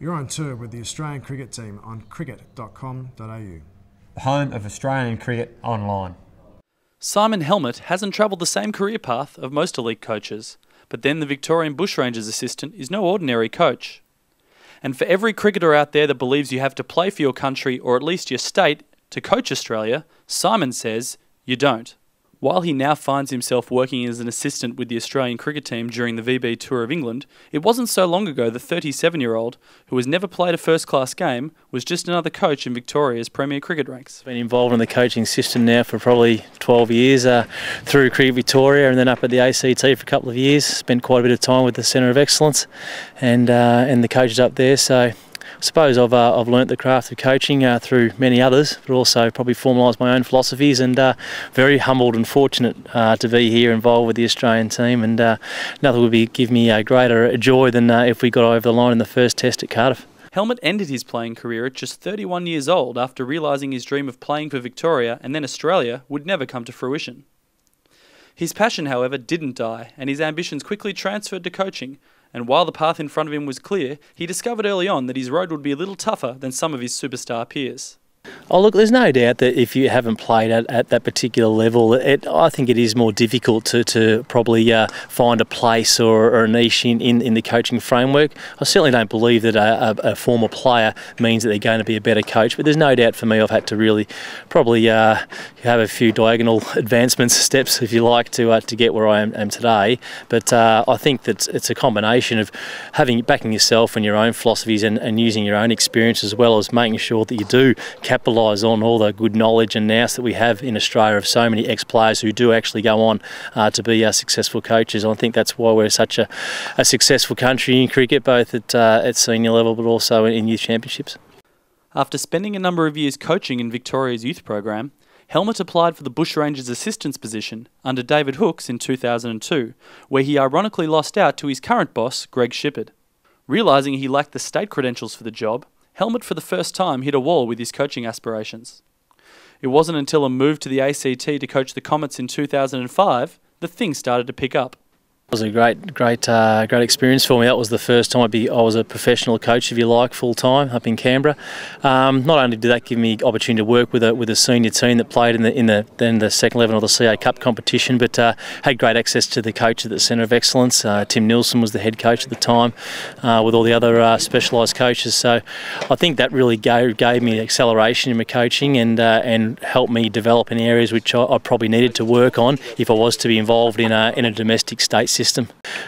You're on tour with the Australian cricket team on cricket.com.au. The home of Australian cricket online. Simon Helmot hasn't travelled the same career path of most elite coaches, but then the Victorian Bushrangers assistant is no ordinary coach. And for every cricketer out there that believes you have to play for your country or at least your state to coach Australia, Simon says you don't. While he now finds himself working as an assistant with the Australian cricket team during the VB Tour of England, it wasn't so long ago the 37-year-old, who has never played a first-class game, was just another coach in Victoria's Premier Cricket ranks. Been involved in the coaching system now for probably 12 years, through Cricket Victoria and then up at the ACT for a couple of years. Spent quite a bit of time with the Centre of Excellence and the coaches up there. So I suppose I've learnt the craft of coaching through many others, but also probably formalised my own philosophies, and very humbled and fortunate to be here involved with the Australian team, and nothing would give me a greater joy than if we got over the line in the first test at Cardiff. Helmot ended his playing career at just 31 years old after realising his dream of playing for Victoria and then Australia would never come to fruition. His passion, however, didn't die, and his ambitions quickly transferred to coaching. And while the path in front of him was clear, he discovered early on that his road would be a little tougher than some of his superstar peers. Oh look, there's no doubt that if you haven't played at that particular level, I think it is more difficult to probably find a place or a niche in the coaching framework. I certainly don't believe that a former player means that they're going to be a better coach, but there's no doubt for me I've had to really probably have a few diagonal advancements, steps if you like, to get where I am today. But I think that it's a combination of backing yourself and your own philosophies and using your own experience, as well as making sure that you do capitalise on all the good knowledge and nous that we have in Australia of so many ex-players who do actually go on to be successful coaches. I think that's why we're such a successful country in cricket, both at senior level but also in youth championships. After spending a number of years coaching in Victoria's youth program, Helmot applied for the Bushrangers assistant's position under David Hooks in 2002, where he ironically lost out to his current boss, Greg Shippard. Realising he lacked the state credentials for the job, Helmot for the first time hit a wall with his coaching aspirations. It wasn't until a move to the ACT to coach the Comets in 2005 that things started to pick up. It was a great experience for me. That was the first time I was a professional coach, if you like, full time up in Canberra. Not only did that give me opportunity to work with a senior team that played in the second 11 of the CA Cup competition, but had great access to the coach at the Centre of Excellence. Tim Nielsen was the head coach at the time, with all the other specialised coaches. So I think that really gave me acceleration in my coaching and helped me develop in areas which I probably needed to work on if I was to be involved in a domestic state system.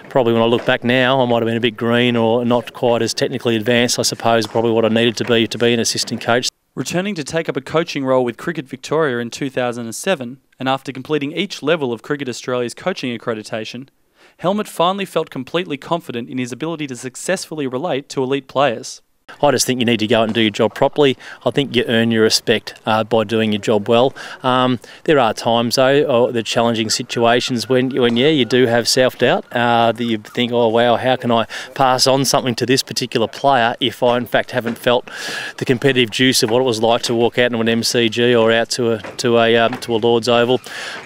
Probably when I look back now, I might have been a bit green or not quite as technically advanced, I suppose, probably what I needed to be an assistant coach. Returning to take up a coaching role with Cricket Victoria in 2007, and after completing each level of Cricket Australia's coaching accreditation, Helmot finally felt completely confident in his ability to successfully relate to elite players. I just think you need to go out and do your job properly. I think you earn your respect by doing your job well. There are times though, the challenging situations when you do have self-doubt, that you think, oh wow, how can I pass on something to this particular player if I in fact haven't felt the competitive juice of what it was like to walk out into an MCG or out to a Lord's Oval.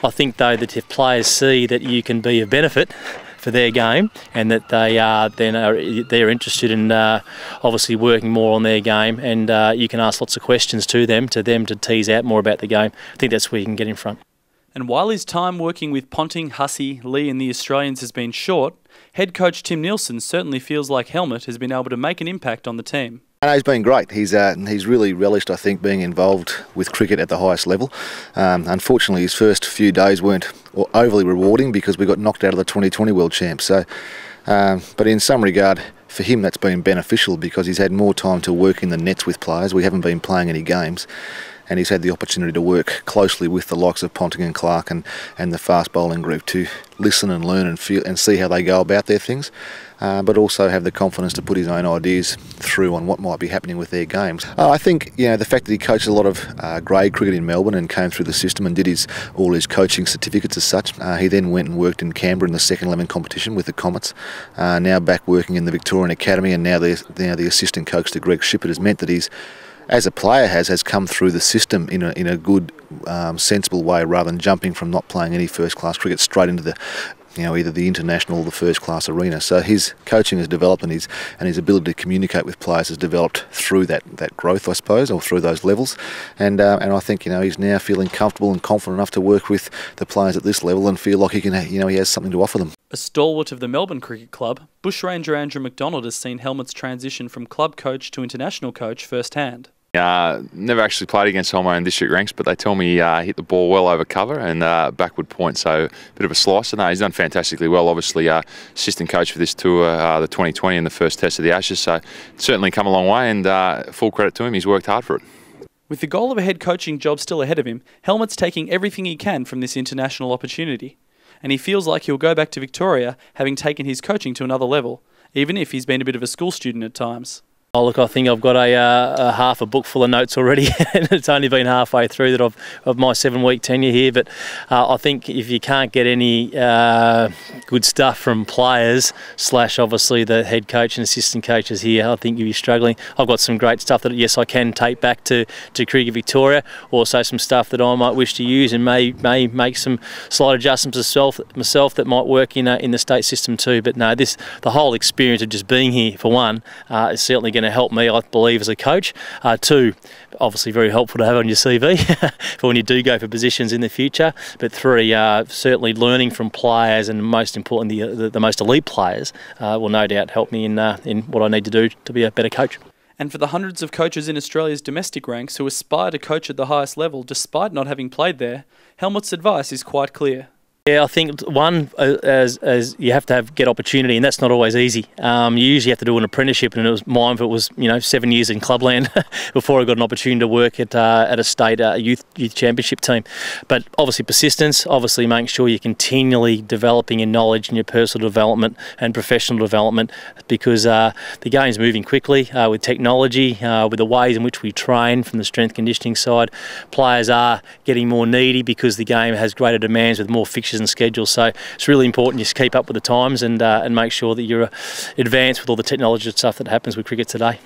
I think though that if players see that you can be of benefit for their game and that they're interested in obviously working more on their game, and you can ask lots of questions to them to tease out more about the game. I think that's where you can get in front. And while his time working with Ponting, Hussey, Lee and the Australians has been short, head coach Tim Nielsen certainly feels like Helmot has been able to make an impact on the team. No, he's been great. He's really relished, I think, being involved with cricket at the highest level. Unfortunately, his first few days weren't overly rewarding because we got knocked out of the 2020 World Champs. So, but in some regard, for him that's been beneficial because he's had more time to work in the nets with players. We haven't been playing any games, and he's had the opportunity to work closely with the likes of Ponting and Clark and the fast bowling group to listen and learn and feel and see how they go about their things, but also have the confidence to put his own ideas through on what might be happening with their games. I think the fact that he coached a lot of grade cricket in Melbourne and came through the system and did all his coaching certificates as such. He then went and worked in Canberra in the second 11 competition with the Comets. Now back working in the Victorian Academy, and now the assistant coach to Greg Shippard has meant that he's, as a player, has come through the system in a good, sensible way, rather than jumping from not playing any first-class cricket straight into either the international or the first class arena. So his coaching has developed, and his ability to communicate with players has developed through that growth, I suppose, or through those levels. And I think he's now feeling comfortable and confident enough to work with the players at this level and feel like he has something to offer them. A stalwart of the Melbourne Cricket Club, Bushranger Andrew McDonald has seen Helmot's transition from club coach to international coach firsthand. Never actually played against Helmot in district ranks, but they tell me hit the ball well over cover and backward point, so a bit of a slicer. No, he's done fantastically well. Obviously, assistant coach for this tour, the 2020 and the first test of the Ashes, so certainly come a long way, and full credit to him. He's worked hard for it. With the goal of a head coaching job still ahead of him, Helmot's taking everything he can from this international opportunity, and he feels like he'll go back to Victoria having taken his coaching to another level, even if he's been a bit of a school student at times. Oh look, I think I've got a half a book full of notes already, and it's only been halfway through that of my 7-week tenure here. But I think if you can't get any good stuff from players / obviously the head coach and assistant coaches here, I think you'll be struggling. I've got some great stuff that yes I can take back to Cricket Victoria. Also some stuff that I might wish to use and may make some slight adjustments myself that might work in the state system too. But no, the whole experience of just being here for one is certainly going to help me, I believe, as a coach. Two, obviously very helpful to have on your CV for when you do go for positions in the future. But three, certainly learning from players, and most importantly the most elite players, will no doubt help me in what I need to do to be a better coach. And for the hundreds of coaches in Australia's domestic ranks who aspire to coach at the highest level despite not having played there, Helmot's advice is quite clear. Yeah, I think one, as you have to get opportunity, and that's not always easy. You usually have to do an apprenticeship, and mine for it was 7 years in clubland before I got an opportunity to work at a state youth championship team. But obviously persistence, obviously making sure you're continually developing your knowledge and your personal development and professional development, because the game's moving quickly with technology, with the ways in which we train from the strength conditioning side. Players are getting more needy because the game has greater demands with more fixtures and schedules, so it's really important you keep up with the times and make sure that you're advanced with all the technology and stuff that happens with cricket today.